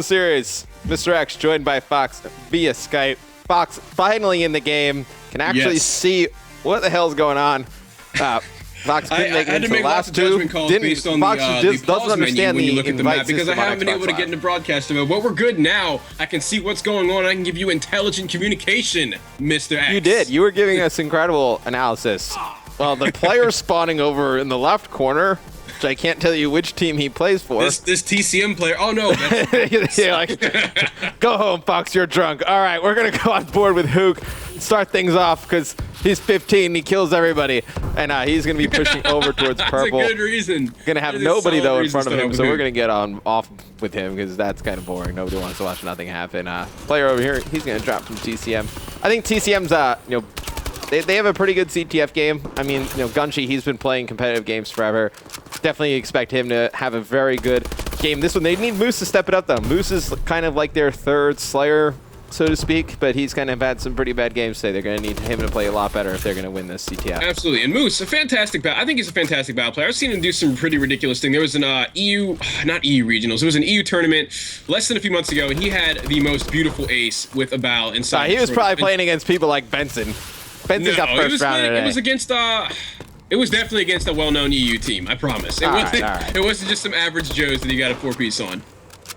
Series. Mr. X joined by Fox via Skype. Fox finally in the game. Can actually see what the hell's going on. Fox couldn't make it into the last two. Fox just doesn't understand when you look the at the map because I system on haven't been Xbox able to get into broadcast mode. But we're good now. I can see what's going on. I can give you intelligent communication, Mr. X. You did. You were giving us incredible analysis. Well, the player spawning over in the left corner, which I can't tell you which team he plays for. This TCM player. Oh no. You're like, go home, Fox. You're drunk. All right, we're gonna go on board with Hook. Start things off because he's 15. He kills everybody, and he's gonna be pushing over towards purple. That's a good reason. Gonna have nobody though in front of him, so we're gonna get off with him because that's kind of boring. Nobody wants to watch nothing happen. Player over here, he's gonna drop from TCM. I think TCM's they have a pretty good CTF game. I mean, Gunshi, he's been playing competitive games forever. Definitely expect him to have a very good game. This one, they need Moose to step it up, though. Moose is kind of like their third Slayer, so to speak, but he's kind of had some pretty bad games today. They're going to need him to play a lot better if they're going to win this CTF. Absolutely. And Moose, I think he's a fantastic battle player. I've seen him do some pretty ridiculous things. There was an not EU regionals. It was an EU tournament less than a few months ago, and he had the most beautiful ace with a bow inside. He was probably playing against people like Benson. Benson got first round today. It was against it was definitely against a well-known EU team, I promise. It wasn't just some average Joes that he got a 4-piece on.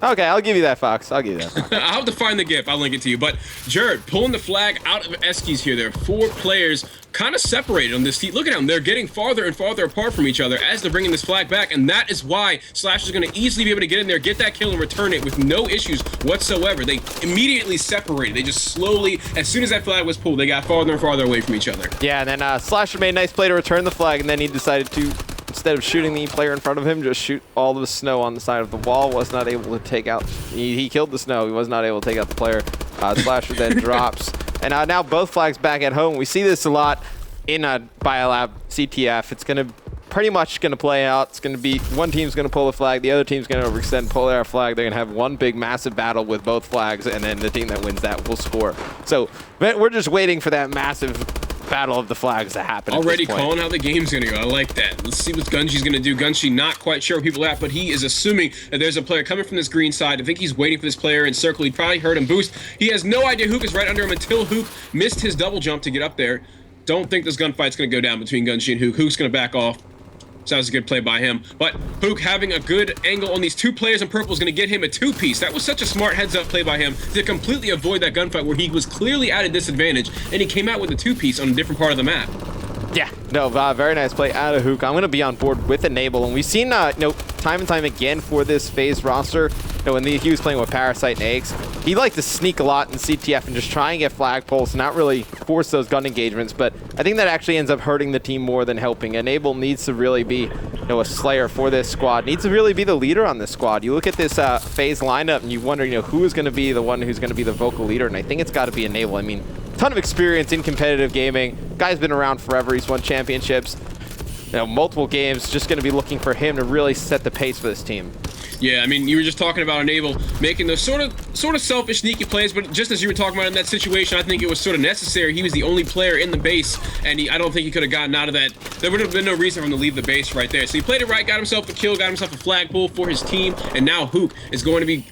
Okay, I'll give you that, Fox. I'll give you that, Fox. I'll have to find the GIF. I'll link it to you. But Jared pulling the flag out of Eskies here. There are 4 players kind of separated on this team. Look at them. They're getting farther and farther apart from each other as they're bringing this flag back. And that is why Slash is going to easily be able to get in there, get that kill, and return it with no issues whatsoever. They immediately separated. They just slowly, as soon as that flag was pulled, they got farther and farther away from each other. Yeah, and then Slasher made a nice play to return the flag, and then he decided to, instead of shooting the player in front of him, just shoot all the snow on the side of the wall. Was not able to take out. He killed the snow. He was not able to take out the player. Slasher then drops. And now both flags back at home. We see this a lot in Biolab CTF. It's going to pretty much going to play out. It's going to be one team's going to pull the flag. The other team's going to overextend, pull their flag. They're going to have one big massive battle with both flags, and then the team that wins that will score. So we're just waiting for that massive battle of the flags to happen. Already calling how the game's gonna go. I like that. Let's see what Gunshi's gonna do. Gunshi not quite sure where people are at, but he is assuming that there's a player coming from this green side. I think he's waiting for this player in circle. He probably heard him boost. He has no idea Hook is right under him until Hook missed his double jump to get up there. Don't think this gunfight's gonna go down between Gunshi and Hook. Hook's gonna back off. So that was a good play by him. But Hook having a good angle on these 2 players in purple is going to get him a 2-piece. That was such a smart heads-up play by him to completely avoid that gunfight where he was clearly at a disadvantage, and he came out with a 2-piece on a different part of the map. Yeah, no, very nice play out of Hook. I'm going to be on board with Enable, and we've seen time and time again for this FaZe roster. When he was playing with Parasite and Eggs, he liked to sneak a lot in CTF and just try and get flag pulls, not really force those gun engagements. But I think that actually ends up hurting the team more than helping. Enable needs to really be a Slayer for this squad. Needs to really be the leader on this squad. You look at this FaZe lineup and you wonder, who is going to be the one who's going to be the vocal leader, and I think it's got to be Enable. I mean, ton of experience in competitive gaming. Guy's been around forever. He's won championships, multiple games. Just going to be looking for him to really set the pace for this team. Yeah, I mean, you were just talking about Enable making those sort of selfish, sneaky plays, but just as you were talking about in that situation, I think it was sort of necessary. He was the only player in the base, and I don't think he could have gotten out of that. There would have been no reason for him to leave the base right there. So he played it right, got himself a kill, got himself a flag pull for his team, and now Hook is going to be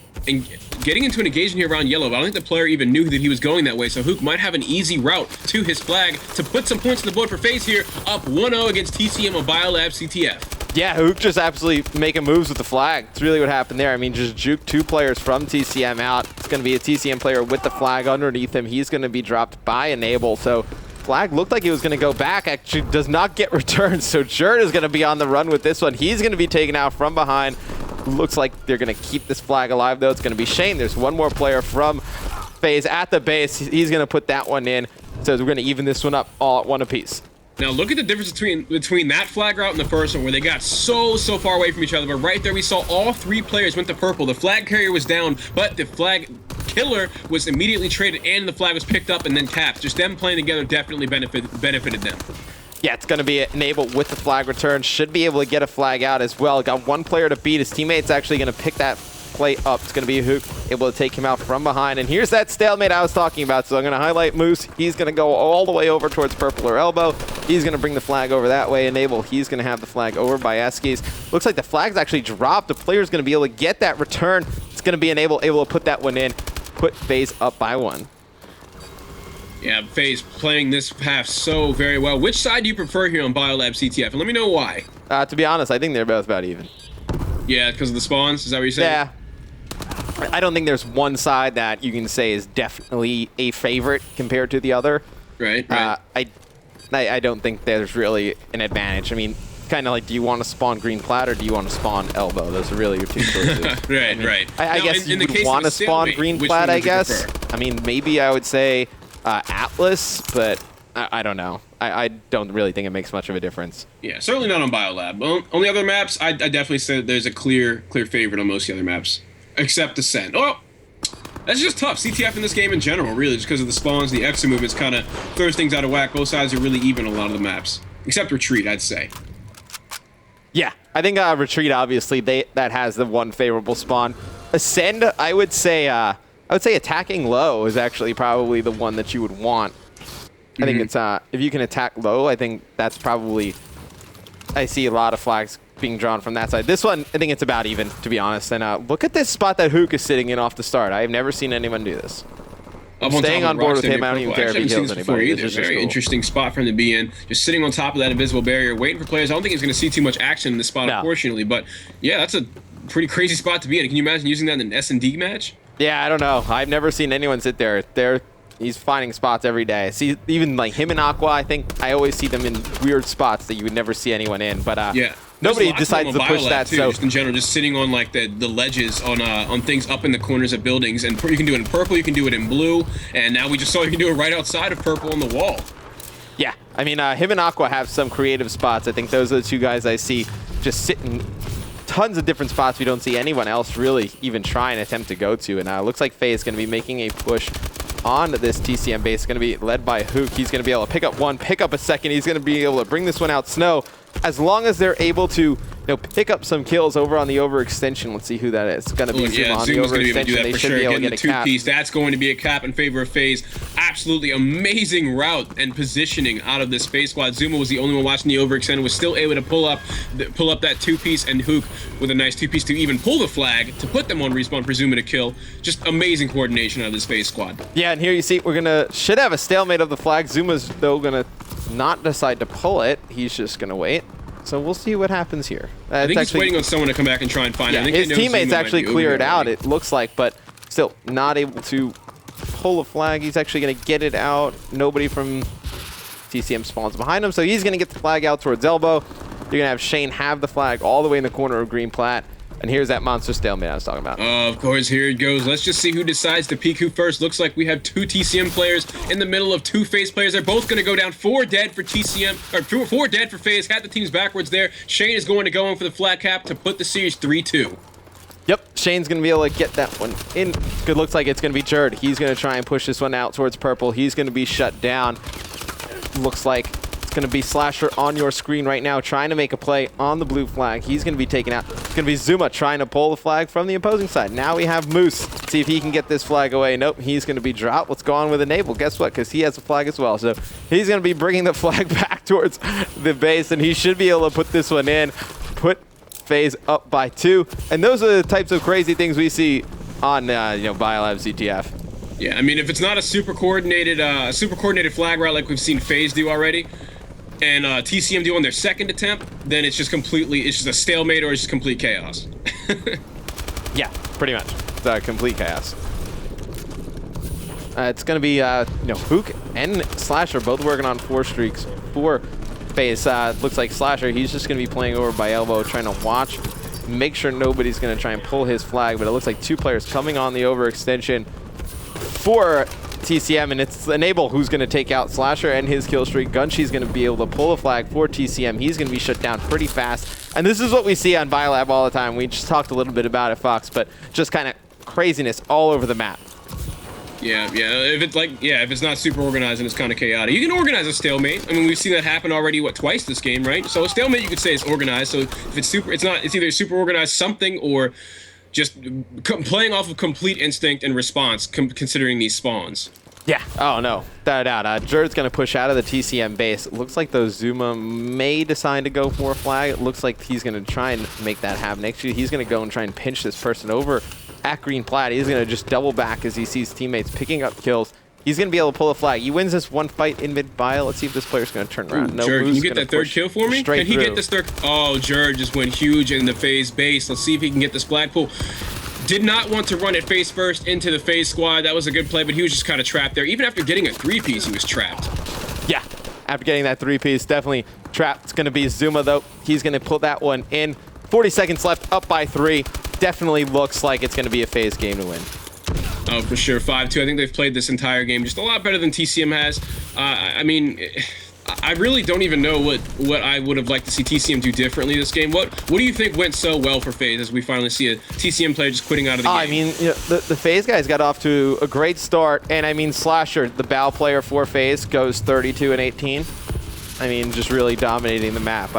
getting into an engagement here around yellow. But I don't think the player even knew that he was going that way, so Hook might have an easy route to his flag to put some points on the board for FaZe here, up 1-0 against TCM on Biolab CTF. Yeah, Hook just absolutely making moves with the flag. It's really what happened there. I mean, just juke 2 players from TCM out. It's going to be a TCM player with the flag underneath him. He's going to be dropped by Enable. So flag looked like he was going to go back. Actually does not get returned. So Jerd is going to be on the run with this one. He's going to be taken out from behind. Looks like they're going to keep this flag alive, though. It's going to be Shane. There's one more player from FaZe at the base. He's going to put that one in. So we're going to even this one up all at 1 apiece. Now look at the difference between that flag route and the first one, where they got so far away from each other. But right there we saw all 3 players went to purple. The flag carrier was down, but the flag killer was immediately traded and the flag was picked up and then tapped. Just them playing together definitely benefited them. Yeah, it's going to be Enable with the flag return. Should be able to get a flag out as well. Got 1 player to beat. His teammate's actually going to pick that play up. It's going to be Hook able to take him out from behind. And here's that stalemate I was talking about. So I'm going to highlight Moose. He's going to go all the way over towards purple or elbow. He's going to bring the flag over that way. Enable, he's going to have the flag over by Eskies. Looks like the flag's actually dropped. The player's going to be able to get that return. It's going to be able to put that one in, put FaZe up by 1. Yeah, FaZe playing this half so very well. Which side do you prefer here on Biolab CTF? And let me know why. To be honest, I think they're both about even. Yeah, because of the spawns? Is that what you're saying? Yeah. I don't think there's one side that you can say is definitely a favorite compared to the other. Right. I don't think there's really an advantage. I mean, kind of like, do you want to spawn green plat or do you want to spawn elbow? Those are really your two choices. Right. I guess you would want to spawn green plat, I guess. I mean, maybe I would say Atlas, but I don't know. I don't really think it makes much of a difference. Yeah, certainly not on Biolab. On the other maps, I definitely say that there's a clear favorite on most of the other maps, except Ascent. Oh, that's just tough. CTF in this game in general, really, just because of the spawns, the extra movements kind of throws things out of whack. Both sides are really even on a lot of the maps, except Retreat, I'd say. Yeah, I think Retreat, obviously, that has the one favorable spawn. Ascend, I would say attacking low is actually probably the one that you would want. I think it's if you can attack low, I think that's probably, I see a lot of flags being drawn from that side. This one, I think it's about even, to be honest. And look at this spot that Hook is sitting in off the start. I have never seen anyone do this. I'm staying on board with him. I don't even care if he kills anybody. It's a very interesting spot for him to be in. Just sitting on top of that invisible barrier, waiting for players. I don't think he's going to see too much action in this spot, unfortunately. But yeah, that's a pretty crazy spot to be in. Can you imagine using that in an S&D match? Yeah, I don't know. I've never seen anyone sit there. He's finding spots every day. See, even like him and Aqua, I think I always see them in weird spots that you would never see anyone in. But yeah. Nobody decides to push that. Too, so just in general, just sitting on like the ledges on things up in the corners of buildings, and you can do it in purple, you can do it in blue, and now we just saw you can do it right outside of purple on the wall. Yeah, I mean, him and Aqua have some creative spots. I think those are the two guys I see just sitting tons of different spots we don't see anyone else really even try and attempt to go to. And it looks like FaZe is going to be making a push on this TCM base. It's going to be led by Hook. He's going to be able to pick up one, pick up a second. He's going to be able to bring this one out. Snow, as long as they're able to pick up some kills over on the overextension. Let's see who that is. It's going to be Zuma on the overextension. They should be able to get a cap. That's going to be a cap in favor of FaZe. Absolutely amazing route and positioning out of this FaZe squad. Zuma was the only one watching the overextend, was still able to pull up that two-piece, and Hook with a nice two-piece to even pull the flag to put them on respawn, presuming to kill. Just amazing coordination out of this FaZe squad. Yeah, and here you see should have a stalemate of the flag. Zuma's though gonna not decide to pull it. He's just gonna wait. So we'll see what happens here. I think he's waiting on someone to come back and try and find it. I think his teammates actually cleared out, it looks like, but still not able to pull a flag. He's actually going to get it out. Nobody from TCM spawns behind him, so he's going to get the flag out towards elbow. You're going to have Shane have the flag all the way in the corner of green plat. And here's that monster stalemate I was talking about. Of course, here it goes. Let's just see who decides to peek who first. Looks like we have two TCM players in the middle of two FaZe players. They're both going to go down. 4 dead for TCM, or 4 dead for FaZe. Had the teams backwards there. Shane is going to go in for the flag cap to put the series 3-2. Yep, Shane's going to be able to get that one in. Good, looks like it's going to be Jerd. He's going to try and push this one out towards purple. He's going to be shut down. Looks like it's going to be Slasher on your screen right now, trying to make a play on the blue flag. He's going to be taken out. It's going to be Zuma trying to pull the flag from the opposing side. Now we have Moose. See if he can get this flag away. Nope, he's going to be dropped. Let's go on with Enable. Guess what? Because he has a flag as well. So he's going to be bringing the flag back towards the base, and he should be able to put this one in. Put FaZe up by 2. And those are the types of crazy things we see on Biolab CTF. Yeah, I mean, if it's not a super coordinated flag route like we've seen FaZe do already, and TCM do on their second attempt, then it's just a stalemate or it's just complete chaos. Yeah, pretty much. It's complete chaos. It's going to be, Hook and Slasher both working on 4 streaks for FaZe. Looks like Slasher, he's just going to be playing over by elbow, trying to watch, make sure nobody's going to try and pull his flag, but it looks like 2 players coming on the overextension for TCM, and it's Enable who's going to take out Slasher and his kill streak. Gunshy's going to be able to pull a flag for TCM. He's going to be shut down pretty fast. And this is what we see on Biolab all the time. We just talked a little bit about it, Fox, but just kind of craziness all over the map. Yeah. If it's not super organized and it's kind of chaotic, you can organize a stalemate. I mean, we've seen that happen already, twice this game, right? So a stalemate you could say is organized. So if it's either super organized something or just playing off of complete instinct and response, considering these spawns. Yeah. Oh, no. Without a doubt. Jerd's going to push out of the TCM base. It looks like those Zuma may decide to go for a flag. It looks like he's going to try and make that happen. Actually, he's going to go and try and pinch this person over at green plat. He's going to just double back as he sees teammates picking up kills. He's going to be able to pull a flag. He wins this one fight in mid-bio. Let's see if this player's going to turn around. No, Jurg, can you get that third kill for me? Can he get this third? Oh, Jurg just went huge in the FaZe base. Let's see if he can get this flag pull. Did not want to run it face first into the FaZe squad. That was a good play, but he was just kind of trapped there. Even after getting a 3-piece, he was trapped. Yeah, after getting that 3-piece, definitely trapped. It's going to be Zuma, though. He's going to pull that one in. 40 seconds left, up by 3. Definitely looks like it's going to be a FaZe game to win. Oh, for sure. 5-2. I think they've played this entire game just a lot better than TCM has. I mean, I really don't even know what I would have liked to see TCM do differently this game. What do you think went so well for FaZe as we finally see a TCM player just quitting out of the game? I mean, you know, the FaZe guys got off to a great start, and I mean, Slasher, the BAL player for FaZe, goes 32-18. I mean, just really dominating the map.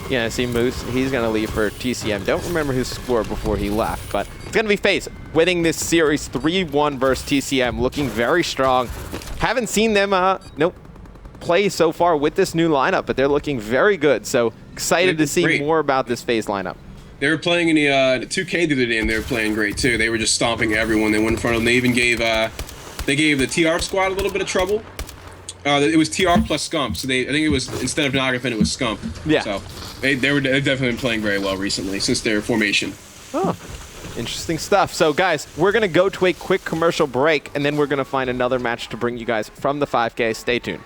You know, see Moose, he's going to leave for TCM. Don't remember his score before he left, but it's going to be FaZe winning this series 3-1 versus TCM, looking very strong. Haven't seen them, play so far with this new lineup, but they're looking very good. So excited to see more about this FaZe lineup. They were playing in the 2K the other day, and they were playing great too. They were just stomping everyone. They went in front of them. They even gave the TR squad a little bit of trouble. It was TR plus Scump, so I think it was, instead of Nagafin, it was Scump. Yeah. So they've definitely been playing very well recently since their formation. Oh, interesting stuff. So guys, we're gonna go to a quick commercial break, and then we're gonna find another match to bring you guys from the 5K. Stay tuned.